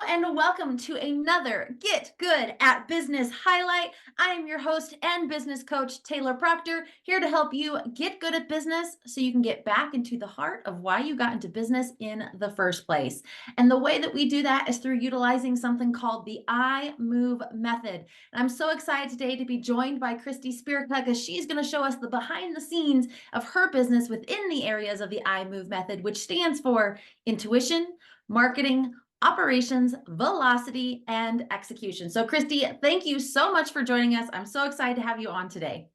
and welcome to another Get Good at Business highlight. I am your host and business coach, Taylor Proctor, here to help you get good at business so you can get back into the heart of why you got into business in the first place. And the way that we do that is through utilizing something called the I Move method. And I'm so excited today to be joined by Christie Szpyrka because she's going to show us the behind the scenes of her business within the areas of the I Move method, which stands for intuition, marketing, operations, velocity, and execution. So, Christie, thank you so much for joining us. I'm so excited to have you on today.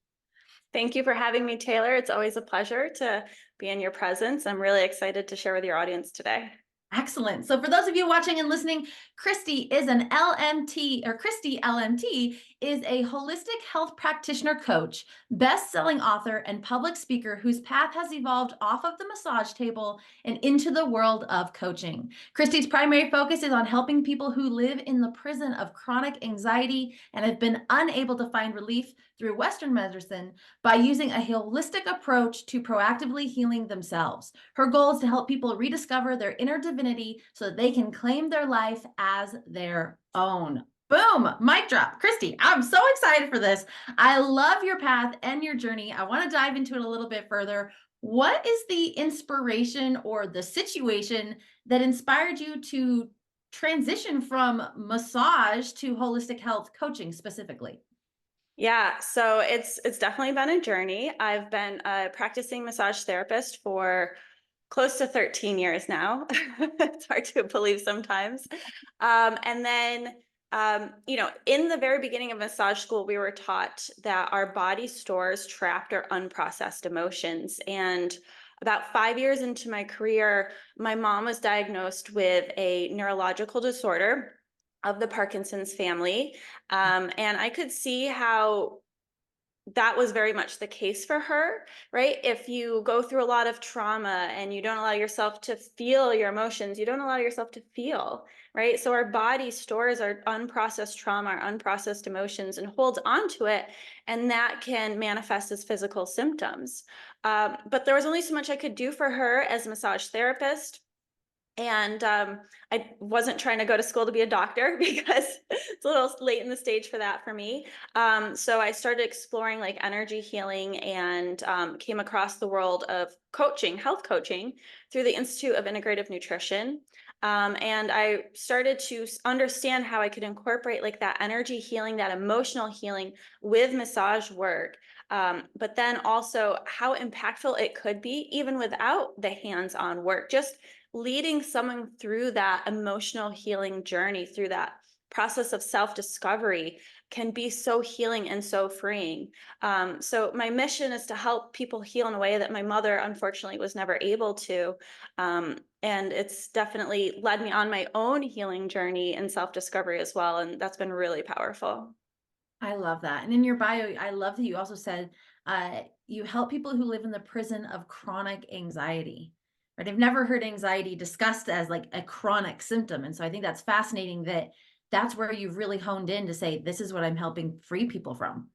Thank you for having me, Taylor. It's always a pleasure to be in your presence. I'm really excited to share with your audience today. Excellent. So for those of you watching and listening, Christie is an LMT, or Christie LMT is a holistic health practitioner coach, best-selling author, and public speaker whose path has evolved off of the massage table and into the world of coaching. Christie's primary focus is on helping people who live in the prison of chronic anxiety and have been unable to find relief through Western medicine by using a holistic approach to proactively healing themselves. Her goal is to help people rediscover their inner divinity so that they can claim their life as their own. Boom, mic drop. Christie, I'm so excited for this. I love your path and your journey. I want to dive into it a little bit further. What is the inspiration or the situation that inspired you to transition from massage to holistic health coaching specifically? Yeah, so it's definitely been a journey. I've been a practicing massage therapist for close to 13 years now. It's hard to believe sometimes. And then, in the very beginning of massage school, we were taught that our body stores trapped or unprocessed emotions. And about 5 years into my career, my mom was diagnosed with a neurological disorder of the Parkinson's family. And I could see how that was very much the case for her, right? If you go through a lot of trauma and you don't allow yourself to feel your emotions, you don't allow yourself to feel, right? So our body stores our unprocessed trauma, our unprocessed emotions, and holds onto it, and that can manifest as physical symptoms. But there was only so much I could do for her as a massage therapist. And I wasn't trying to go to school to be a doctor because it's a little late in the stage for that for me. So I started exploring like energy healing and came across the world of coaching, health coaching, through the Institute of Integrative Nutrition. And I started to understand how I could incorporate like that energy healing, that emotional healing with massage work. But then also how impactful it could be even without the hands-on work, just leading someone through that emotional healing journey, through that process of self-discovery, can be so healing and so freeing. So my mission is to help people heal in a way that my mother unfortunately was never able to. And it's definitely led me on my own healing journey and self-discovery as well, and that's been really powerful. I love that. And in your bio, I love that you also said you help people who live in the prison of chronic anxiety. Right? I've never heard anxiety discussed as like a chronic symptom. And so I think that's fascinating that that's where you've really honed in to say, this is what I'm helping free people from.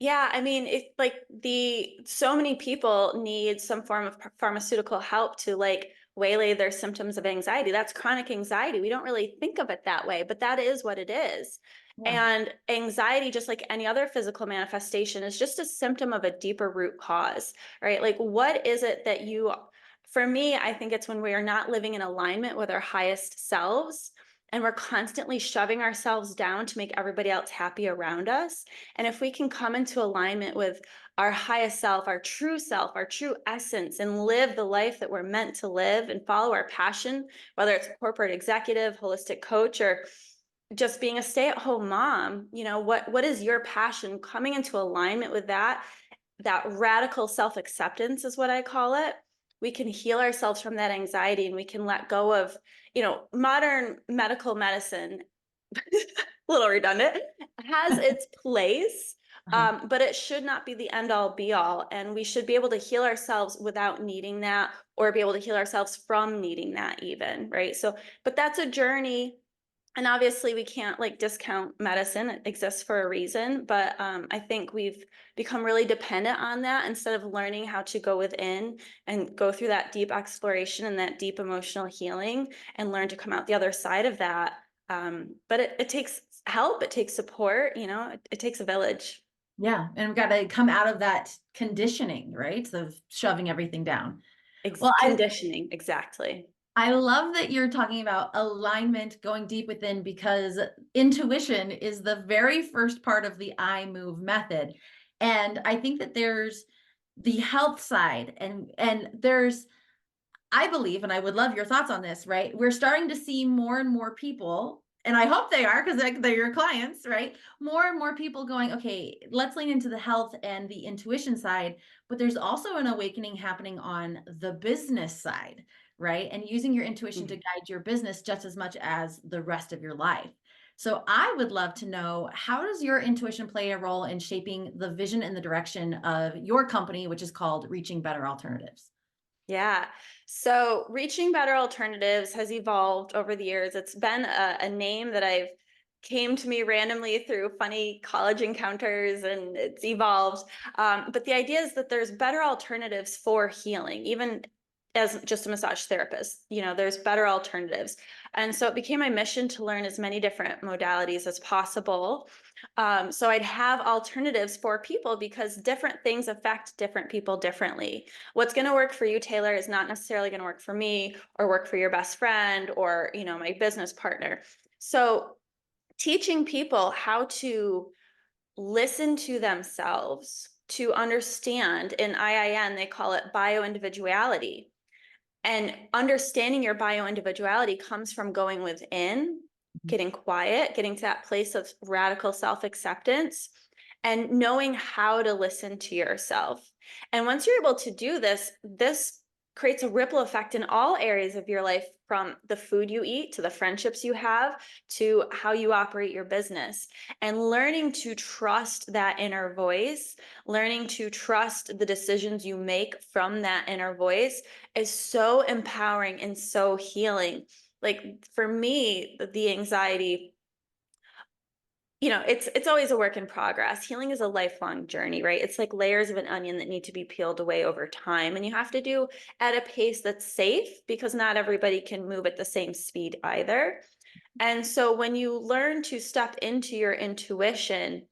Yeah, I mean, it's like the so many people need some form of pharmaceutical help to like waylay their symptoms of anxiety. That's chronic anxiety. We don't really think of it that way, but that is what it is. Yeah. And anxiety, just like any other physical manifestation, is just a symptom of a deeper root cause, right? Like, what is it that for me, I think it's when we are not living in alignment with our highest selves and we're constantly shoving ourselves down to make everybody else happy around us. And if we can come into alignment with our highest self, our true essence, and live the life that we're meant to live and follow our passion, whether it's corporate executive, holistic coach, or just being a stay-at-home mom, what is your passion? Coming into alignment with that radical self-acceptance is what I call it. We can heal ourselves from that anxiety and we can let go of, modern medical medicine, a little redundant, has its place, Uh-huh. but it should not be the end all be all. And we should be able to heal ourselves without needing that, or be able to heal ourselves from needing that even, right? So, but that's a journey, and obviously we can't like discount medicine. It exists for a reason, but I think we've become really dependent on that instead of learning how to go within and go through that deep exploration and that deep emotional healing and learn to come out the other side of that But it takes help, it takes support, it takes a village. Yeah, and we've got to come out of that conditioning, right? Of shoving everything down. Well, Conditioning, exactly. I love that you're talking about alignment, going deep within, because intuition is the very first part of the I move method. And I think that there's the health side, and there's, I believe, and I would love your thoughts on this, right? We're starting to see more and more people, and I hope they are because they're your clients, right? More and more people going, okay, let's lean into the health and the intuition side, but there's also an awakening happening on the business side, right? And using your intuition to Mhm. guide your business just as much as the rest of your life. So I would love to know, how does your intuition play a role in shaping the vision and the direction of your company, which is called Reaching Better Alternatives? Yeah. So reaching better alternatives has evolved over the years. It's been a name that I've came to me randomly through funny college encounters, and it's evolved. But the idea is that there's better alternatives for healing, even as just a massage therapist, there's better alternatives. And so it became my mission to learn as many different modalities as possible. So I'd have alternatives for people because different things affect different people differently. What's going to work for you, Taylor, is not necessarily going to work for me or work for your best friend or, my business partner. So teaching people how to listen to themselves, to understand, in IIN, they call it bioindividuality. And understanding your bioindividuality comes from going within, getting quiet, getting to that place of radical self-acceptance, and knowing how to listen to yourself. And once you're able to do this, this creates a ripple effect in all areas of your life, from the food you eat to the friendships you have to how you operate your business. And learning to trust that inner voice, learning to trust the decisions you make from that inner voice is so empowering and so healing. Like for me, the anxiety, it's always a work in progress. Healing is a lifelong journey, right? It's like layers of an onion that need to be peeled away over time. And you have to do at a pace that's safe, because not everybody can move at the same speed either. And so when you learn to step into your intuition,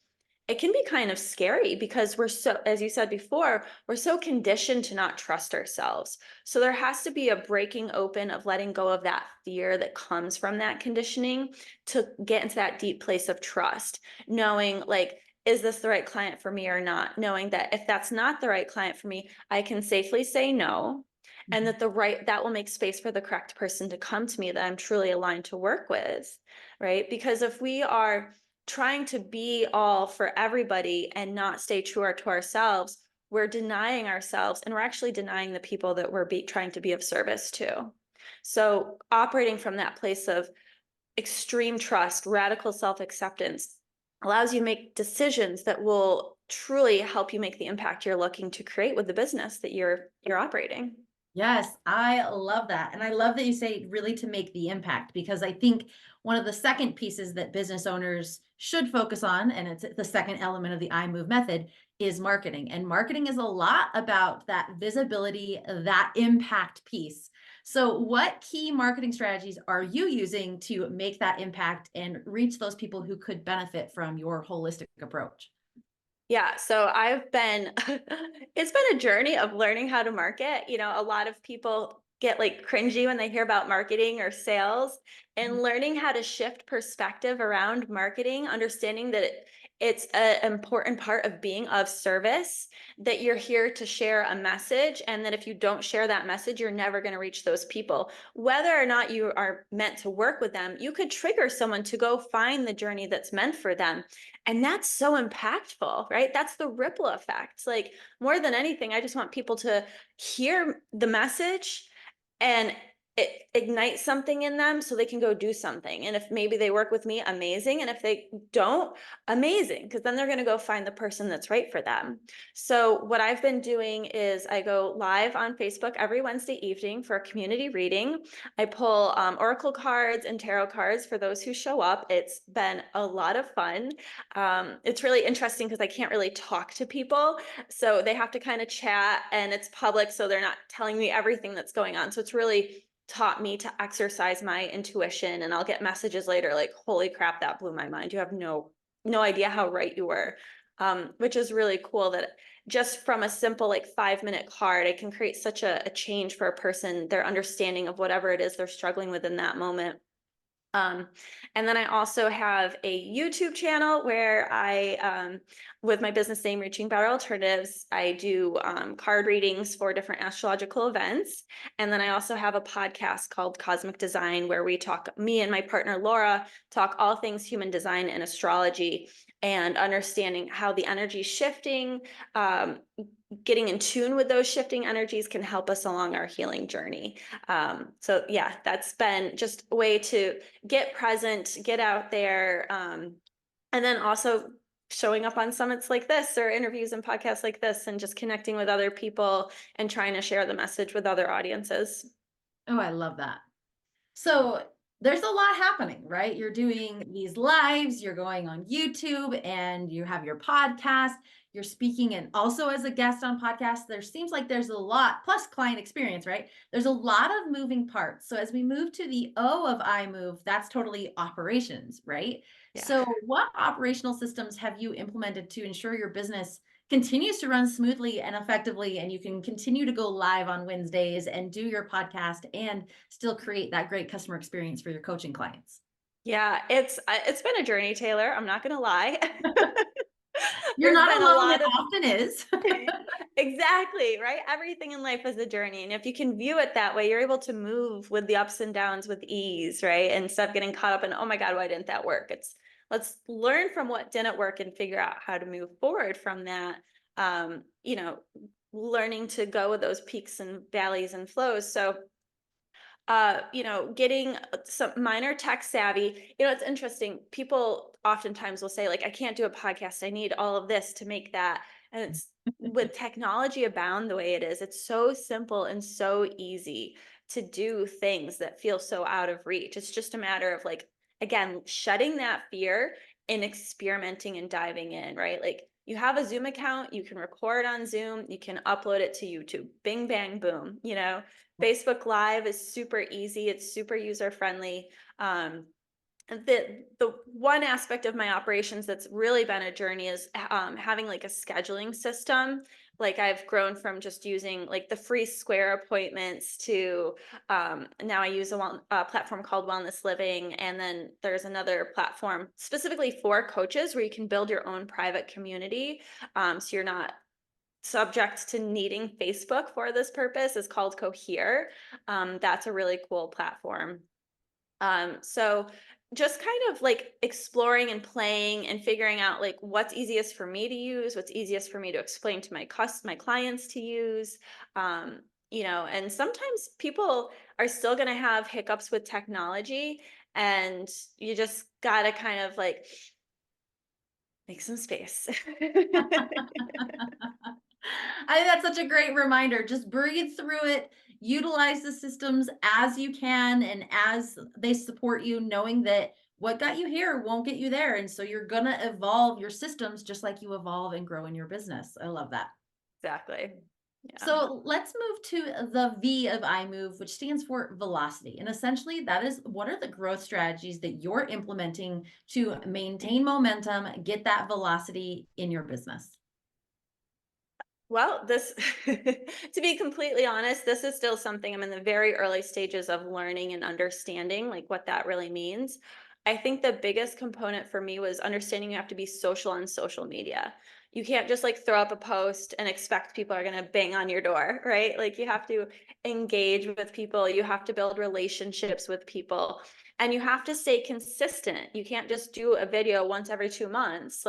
it can be kind of scary because we're so, as you said before, we're so conditioned to not trust ourselves. So there has to be a breaking open of letting go of that fear that comes from that conditioning to get into that deep place of trust, knowing like, is this the right client for me or not? Knowing that if that's not the right client for me, I can safely say no. And that that will make space for the correct person to come to me that I'm truly aligned to work with, right? Because if we are trying to be all for everybody and not stay true to ourselves, we're denying ourselves, and we're actually denying the people that we're trying to be of service to. So operating from that place of extreme trust, radical self-acceptance allows you to make decisions that will truly help you make the impact you're looking to create with the business that you're operating. Yes, I love that. And I love that you say really to make the impact, because I think one of the second pieces that business owners should focus on, and it's the second element of the I move method, is marketing. And marketing is a lot about that visibility, that impact piece. So what key marketing strategies are you using to make that impact and reach those people who could benefit from your holistic approach? Yeah, so it's been a journey of learning how to market. A lot of people get like cringy when they hear about marketing or sales, and learning how to shift perspective around marketing, understanding that it's an important part of being of service, that you're here to share a message, and that if you don't share that message, you're never going to reach those people. Whether or not you are meant to work with them, you could trigger someone to go find the journey that's meant for them. And that's so impactful, right? That's the ripple effect. Like more than anything, I just want people to hear the message and it ignites something in them so they can go do something. And if maybe they work with me, amazing. And if they don't, amazing, because then they're going to go find the person that's right for them. So what I've been doing is I go live on Facebook every Wednesday evening for a community reading. I pull oracle cards and tarot cards for those who show up. It's been a lot of fun. It's really interesting because I can't really talk to people. So they have to kind of chat, and it's public. So they're not telling me everything that's going on. So it's really taught me to exercise my intuition, and I'll get messages later like, holy crap, that blew my mind. You have no idea how right you were. Which is really cool that just from a simple like 5-minute card, it can create such a change for a person, their understanding of whatever it is they're struggling with in that moment. Um, and then I also have a YouTube channel where with my business name, Reaching Better Alternatives, I do card readings for different astrological events. And then I also have a podcast called Cosmic Design, where me and my partner, Laura, talk all things human design and astrology and understanding how the energy is shifting, um, getting in tune with those shifting energies can help us along our healing journey. So yeah, that's been just a way to get present, get out there, and then also showing up on summits like this or interviews and podcasts like this and just connecting with other people and trying to share the message with other audiences. Oh, I love that. So there's a lot happening, right? You're doing these lives, you're going on YouTube, and you have your podcast, you're speaking, and also as a guest on podcasts. There seems like there's a lot, plus client experience, right? There's a lot of moving parts. So as we move to the O of I move, that's totally operations, right? Yeah. So what operational systems have you implemented to ensure your business continues to run smoothly and effectively, and you can continue to go live on Wednesdays and do your podcast and still create that great customer experience for your coaching clients? Yeah, it's been a journey, Taylor. I'm not gonna lie. You're There's not been a alone, lot it of often is. exactly, right? Everything in life is a journey. And if you can view it that way, you're able to move with the ups and downs with ease, right? Instead of getting caught up in, oh my God, why didn't that work? Let's learn from what didn't work and figure out how to move forward from that. You know, learning to go with those peaks and valleys and flows. So getting some minor tech savvy. It's interesting. People oftentimes will say, like, I can't do a podcast. I need all of this to make that. And it's with technology abound the way it is, it's so simple and so easy to do things that feel so out of reach. It's just a matter of like, again, shedding that fear and experimenting and diving in, right? Like you have a Zoom account, you can record on Zoom, you can upload it to YouTube. Bing, bang, boom, Facebook Live is super easy. It's super user friendly. And the one aspect of my operations that's really been a journey is having like a scheduling system. Like I've grown from just using like the free Square appointments to now I use a platform called Wellness Living, and then there's another platform specifically for coaches where you can build your own private community. So you're not subject to needing Facebook for this purpose. Is called Cohere. That's a really cool platform. So just kind of like exploring and playing and figuring out like what's easiest for me to use, what's easiest for me to explain to my clients to use. And sometimes people are still going to have hiccups with technology, and you just got to kind of like make some space. I think that's such a great reminder. Just breathe through it, utilize the systems as you can and as they support you, knowing that what got you here won't get you there. And so you're going to evolve your systems just like you evolve and grow in your business. I love that. Exactly. Yeah. So let's move to the V of iMove, which stands for velocity. And essentially, that is what are the growth strategies that you're implementing to maintain momentum, get that velocity in your business? Well, to be completely honest, this is still something I'm in the very early stages of learning and understanding, like what that really means. I think the biggest component for me was understanding you have to be social on social media. You can't just like throw up a post and expect people are going to bang on your door, right? Like you have to engage with people, you have to build relationships with people, and you have to stay consistent. You can't just do a video once every 2 months.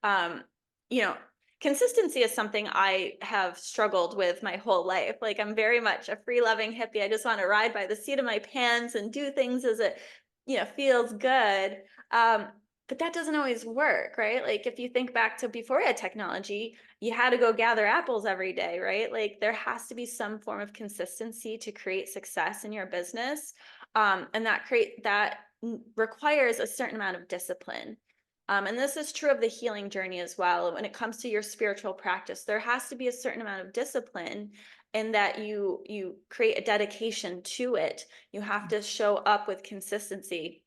Um, you know, consistency is something I have struggled with my whole life. Like I'm very much a free loving hippie. I just want to ride by the seat of my pants and do things as it, feels good. But that doesn't always work, right? Like if you think back to before we had technology, you had to go gather apples every day, right? Like there has to be some form of consistency to create success in your business. And that requires a certain amount of discipline. And this is true of the healing journey as well. When it comes to your spiritual practice, there has to be a certain amount of discipline in that you create a dedication to it. You have to show up with consistency.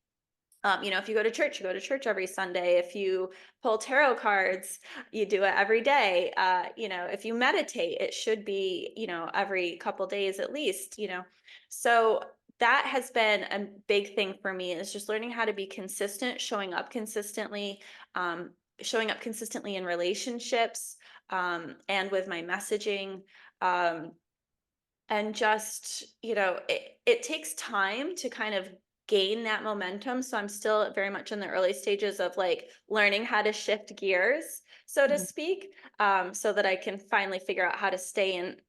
If you go to church, you go to church every Sunday. If you pull tarot cards, you do it every day. If you meditate, it should be, every couple days at least, So that has been a big thing for me, is just learning how to be consistent, um, showing up consistently in relationships, and with my messaging. Um, and just, it takes time to kind of gain that momentum. So I'm still very much in the early stages of like learning how to shift gears, so to Mhm. speak, so that I can finally figure out how to stay in,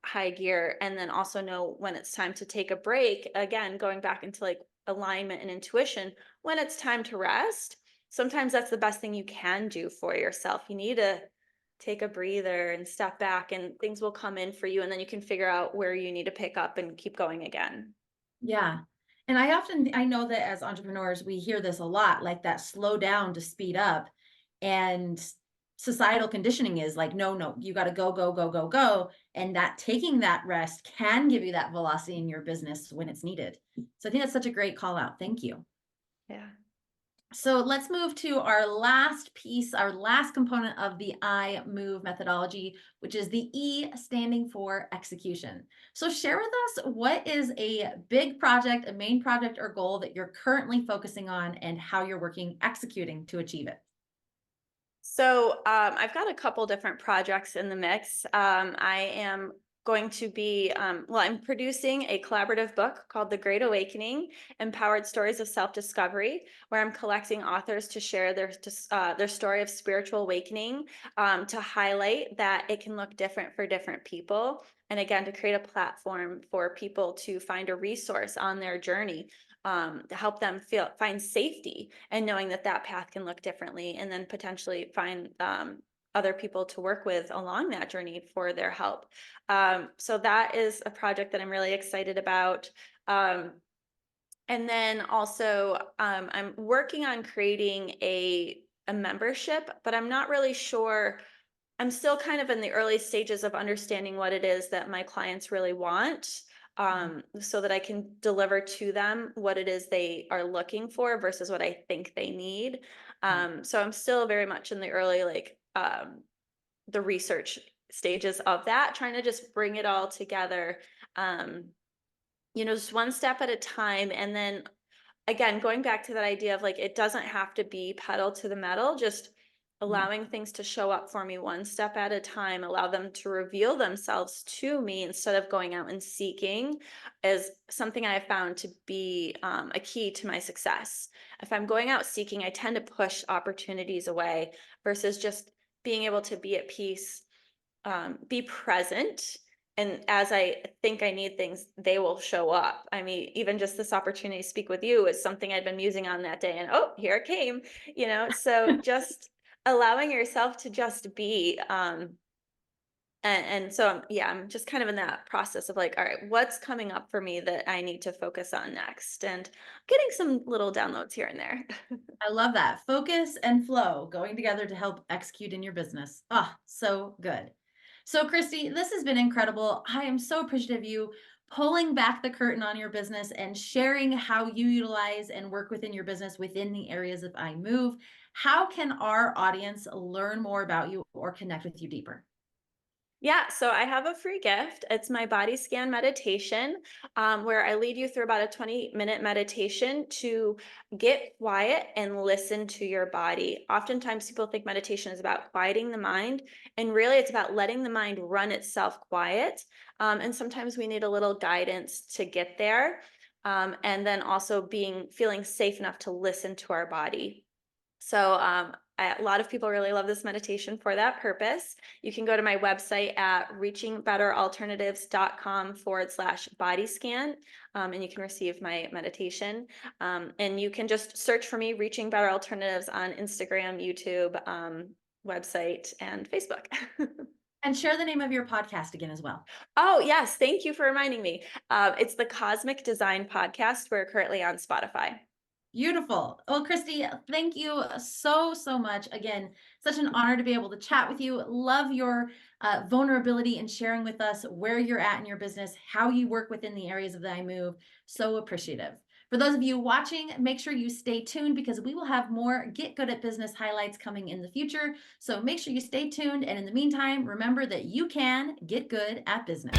high gear, and then also know when it's time to take a break. Again, going back into like alignment and intuition, when it's time to rest. Sometimes that's the best thing you can do for yourself. You need to take a breather and step back, and things will come in for you, and then you can figure out where you need to pick up and keep going again. Yeah. And I know that as entrepreneurs, we hear this a lot, like that slow down to speed up. And societal conditioning is like, no, no, you got to go, go, go, go, go. And that taking that rest can give you that velocity in your business when it's needed. So I think that's such a great call out. Thank you. Yeah. So let's move to our last piece, our last component of the I move methodology, which is the E standing for execution. So share with us, what is a big project, a main project or goal that you're currently focusing on, and how you're executing to achieve it. So I've got a couple different projects in the mix. I am going to be, I'm producing a collaborative book called The Great Awakening: Empowered Stories of Self-Discovery, where I'm collecting authors to share their story of spiritual awakening, to highlight that it can look different for different people. And again, to create a platform for people to find a resource on their journey, to help them find safety and knowing that that path can look differently, and then potentially find other people to work with along that journey for their help. So that is a project that I'm really excited about. Um, and then also, I'm working on creating a membership, but I'm not really sure. I'm still kind of in the early stages of understanding what it is that my clients really want, Mhm. so that I can deliver to them what it is they are looking for versus what I think they need. Right. So I'm still very much in the early, like, the research stages of that, trying to just bring it all together, um, just one step at a time. And then again, going back to that idea of like, it doesn't have to be pedal to the metal, just Mhm. allowing things to show up for me one step at a time, allow them to reveal themselves to me instead of going out and seeking, is something I have found to be a key to my success. If I'm going out seeking, I tend to push opportunities away versus just being able to be at peace, be present. And as I think I need things, they will show up. I mean, even just this opportunity to speak with you is something I'd been musing on that day, and oh, here it came, So just allowing yourself to just be, and so yeah, I'm just kind of in that process of like, all right, what's coming up for me that I need to focus on next, and getting some little downloads here and there. I love that. Focus and flow going together to help execute in your business. Ah, so good. So, Christy, this has been incredible. I am so appreciative of you pulling back the curtain on your business and sharing how you utilize and work within your business within the areas of I Move. How can our audience learn more about you or connect with you deeper? Yeah, so I have a free gift. It's my body scan meditation, where I lead you through about a 20-minute meditation to get quiet and listen to your body. Oftentimes, people think meditation is about quieting the mind, and really it's about letting the mind run itself quiet. And sometimes we need a little guidance to get there. And then also feeling safe enough to listen to our body. So a lot of people really love this meditation for that purpose. You can go to my website at reachingbetteralternatives.com/body scan, and you can receive my meditation. And you can just search for me, Reaching Better Alternatives, on Instagram, YouTube, website, and Facebook. And share the name of your podcast again as well. Oh, yes. Thank you for reminding me. It's the Cosmic Design Podcast. We're currently on Spotify. Beautiful. Well, Christy, thank you so much. Again, such an honor to be able to chat with you. Love your vulnerability and sharing with us where you're at in your business, how you work within the areas of that I move. So appreciative. For those of you watching, make sure you stay tuned because we will have more Get Good at Business highlights coming in the future. So make sure you stay tuned. And in the meantime, remember that you can get good at business.